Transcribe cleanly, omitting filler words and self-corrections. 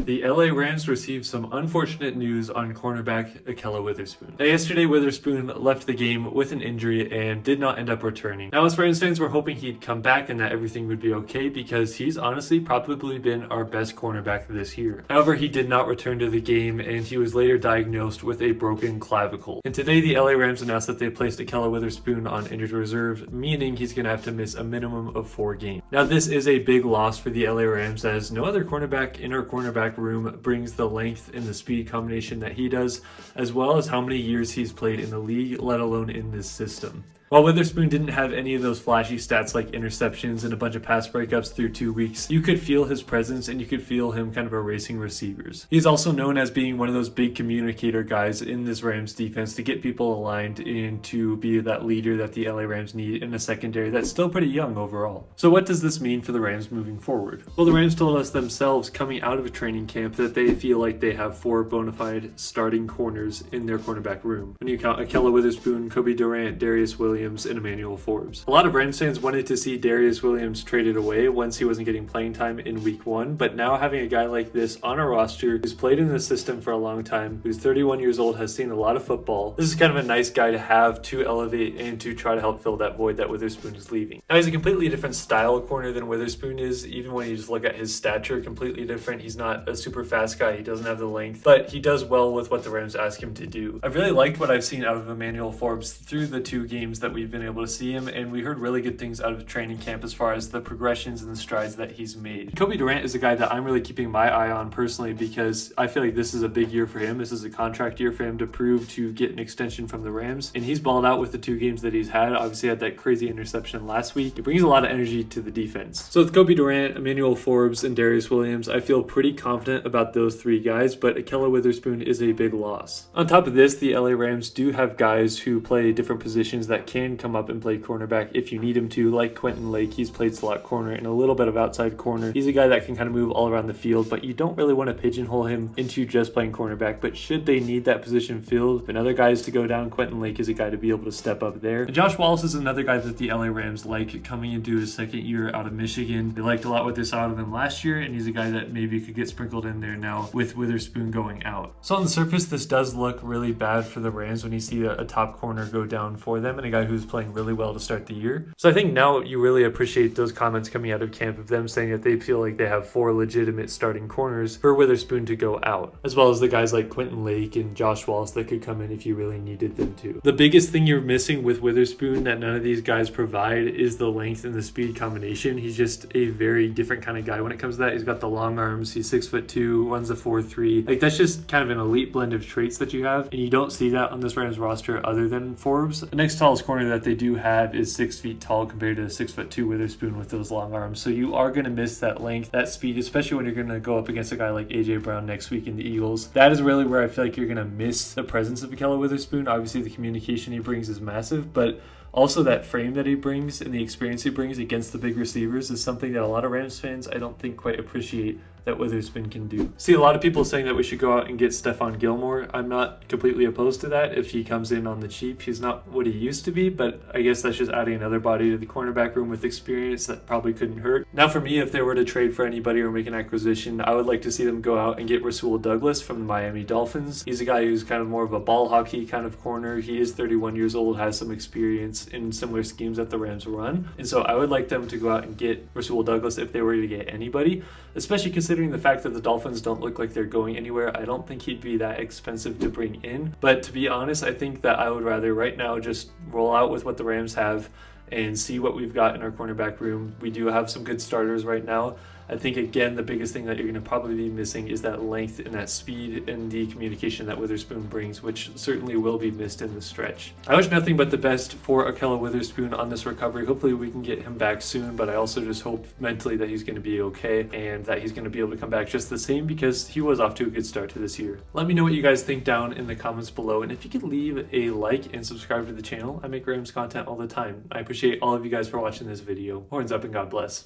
The LA Rams received some unfortunate news on cornerback Ahkello Witherspoon. Now, yesterday, Witherspoon left the game with an injury and did not end up returning. Now, as Rams fans were hoping he'd come back and that everything would be okay because he's honestly probably been our best cornerback this year. However, he did not return to the game and he was later diagnosed with a broken clavicle. And today, the LA Rams announced that they placed Ahkello Witherspoon on injured reserve, meaning he's going to have to miss a minimum of 4 games. Now, this is a big loss for the LA Rams as no other cornerback in our cornerback room brings the length and the speed combination that he does, as well as how many years he's played in the league, let alone in this system. While Witherspoon didn't have any of those flashy stats like interceptions and a bunch of pass breakups through 2 weeks, you could feel his presence and you could feel him kind of erasing receivers. He's also known as being one of those big communicator guys in this Rams defense to get people aligned and to be that leader that the LA Rams need in a secondary that's still pretty young overall. So what does this mean for the Rams moving forward? Well, the Rams told us themselves coming out of training camp that they feel like they have 4 bona fide starting corners in their cornerback room. When you count Ahkello Witherspoon, Kobe Durant, Darius Williams, and Emmanuel Forbes. A lot of Rams fans wanted to see Darius Williams traded away once he wasn't getting playing time in week 1, but now having a guy like this on our roster who's played in the system for a long time, who's 31 years old, has seen a lot of football, this is kind of a nice guy to have to elevate and to try to help fill that void that Witherspoon is leaving. Now, he's a completely different style corner than Witherspoon is, even when you just look at his stature, completely different. He's not a super fast guy, he doesn't have the length, but he does well with what the Rams ask him to do. I've really liked what I've seen out of Emmanuel Forbes through the 2 games that we've been able to see him, and we heard really good things out of training camp as far as the progressions and the strides that he's made. Kobe Durant is a guy that I'm really keeping my eye on personally because I feel like this is a big year for him. This is a contract year for him to prove to get an extension from the Rams, and he's balled out with the 2 games that he's had. Obviously had that crazy interception last week. It brings a lot of energy to the defense. So with Kobe Durant, Emmanuel Forbes, and Darius Williams, I feel pretty confident about those 3 guys, but Ahkello Witherspoon is a big loss. On top of this, the LA Rams do have guys who play different positions that can come up and play cornerback if you need him to, like Quentin Lake. He's played slot corner and a little bit of outside corner. He's a guy that can kind of move all around the field, but you don't really want to pigeonhole him into just playing cornerback. But should they need that position filled and other guys to go down, Quentin Lake is a guy to be able to step up there. And Josh Wallace is another guy that the LA Rams like coming into his 2nd year out of Michigan. They liked a lot what they saw out of him last year, and he's a guy that maybe could get sprinkled in there now with Witherspoon going out. So on the surface, this does look really bad for the Rams when you see a top corner go down for them and a guy who's playing really well to start the year. So I think now you really appreciate those comments coming out of camp of them saying that they feel like they have 4 legitimate starting corners for Witherspoon to go out, as well as the guys like Quentin Lake and Josh Wallace that could come in if you really needed them to. The biggest thing you're missing with Witherspoon that none of these guys provide is the length and the speed combination. He's just a very different kind of guy when it comes to that. He's got the long arms, he's 6'2", runs the 4.3. Like, that's just kind of an elite blend of traits that you have, and you don't see that on this Rams roster other than Forbes. The next tallest corner that they do have is 6 feet tall compared to 6'2" Witherspoon with those long arms. So you are going to miss that length, that speed, especially when you're going to go up against a guy like AJ Brown next week in the Eagles. That is really where I feel like you're going to miss the presence of Ahkello Witherspoon. Obviously, the communication he brings is massive, but also that frame that he brings and the experience he brings against the big receivers is something that a lot of Rams fans I don't think quite appreciate that Witherspoon can do. See a lot of people saying that we should go out and get Stephon Gilmore. I'm not completely opposed to that if he comes in on the cheap. He's not what he used to be, but I guess that's just adding another body to the cornerback room with experience that probably couldn't hurt. Now for me, if they were to trade for anybody or make an acquisition, I would like to see them go out and get Rasul Douglas from the Miami Dolphins. He's a guy who's kind of more of a ball hockey kind of corner. He is 31 years old, has some experience in similar schemes that the Rams run. And so I would like them to go out and get Rasul Douglas if they were to get anybody, especially considering the fact that the Dolphins don't look like they're going anywhere. I don't think he'd be that expensive to bring in. But to be honest, I think that I would rather right now just roll out with what the Rams have and see what we've got in our cornerback room. We do have some good starters right now. I think, again, the biggest thing that you're going to probably be missing is that length and that speed and the communication that Witherspoon brings, which certainly will be missed in the stretch. I wish nothing but the best for Ahkello Witherspoon on this recovery. Hopefully we can get him back soon, but I also just hope mentally that he's going to be okay and that he's going to be able to come back just the same because he was off to a good start to this year. Let me know what you guys think down in the comments below, and if you could leave a like and subscribe to the channel. I make Rams content all the time. I appreciate all of you guys for watching this video. Horns up and God bless.